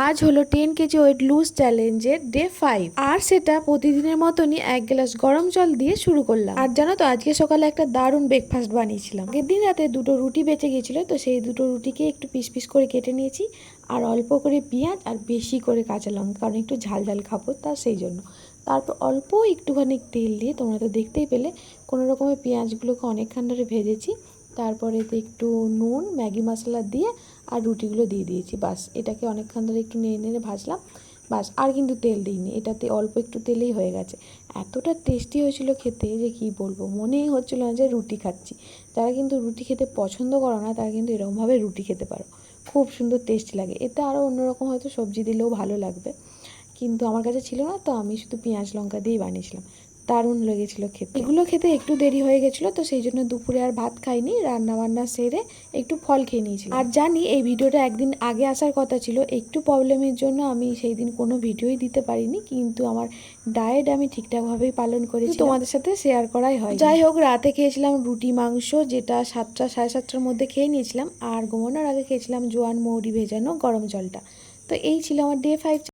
আজ হলো 10 KG weight lose চ্যালেঞ্জের ডে 5 আর সেটা প্রতিদিনের মতনই 1 গ্লাস গরম জল দিয়ে শুরু করলাম। আর জানো তো আজকে সকালে একটা দারুণ ব্রেকফাস্ট বানিয়েছিলাম। আগের দিন রাতে দুটো রুটি বেঁচে গিয়েছিল, তো সেই দুটো রুটিকে একটু পিস পিস করে কেটে নিয়েছি আর অল্প করে পেঁয়াজ আর বেশি করে কাঁচা লঙ্কা, কারণ একটু ঝাল ঝাল খাবো তার সেই জন্য। তারপর অল্প একটুখানি তেল দিয়ে, তোমরা তো দেখতেই পেলে, কোনো রকমের পেঁয়াজগুলোকে অনেকক্ষণ ধরে ভেজেছি। তারপরে একটু নুন ম্যাগি মশলা দিয়ে আর রুটিগুলো দিয়ে দিয়েছি। বাস এটাকে অনেকক্ষণ ধরে একটু নেড়ে নেড়ে ভাজলাম। বাস আর কিন্তু তেল দিইনি, এটাতে অল্প একটু তেলেই হয়ে গেছে। এতটা টেস্টি হয়েছিল খেতে যে কি বলবো, মনেই হচ্ছিল না যে রুটি খাচ্ছি। যারা কিন্তু রুটি খেতে পছন্দ করো না তারা কিন্তু এরকমভাবে রুটি খেতে পারো, খুব সুন্দর টেস্টি লাগে। এতে আরও অন্যরকম হয়তো সবজি দিলেও ভালো লাগবে, কিন্তু আমার কাছে ছিল না, তো আমি শুধু পেঁয়াজ লঙ্কা দিয়েই বানিয়েছিলাম। দারুণ লেগেছিলো খেতে। এগুলো খেতে একটু দেরি হয়ে গেছিলো, তো সেই জন্য দুপুরে আর ভাত খাইনি, রান্না বান্না সেরে একটু ফল খেয়ে নিয়েছিলাম। আর জানি এই ভিডিওটা একদিন আগে আসার কথা ছিল, একটু প্রবলেমের জন্য আমি সেই দিন কোনো ভিডিওই দিতে পারিনি, কিন্তু আমার ডায়েট আমি ঠিকঠাকভাবেই পালন করেছি, তোমাদের সাথে শেয়ার করাই হয়। যাই হোক, রাতে খেয়েছিলাম রুটি মাংস, যেটা 7টা সাড়ে 7টার মধ্যে খেয়ে নিয়েছিলাম। আর ঘুমানোর আগে খেয়েছিলাম জোয়ান মৌরি ভেজানো গরম জলটা। তো এই ছিল আমার ডে 5।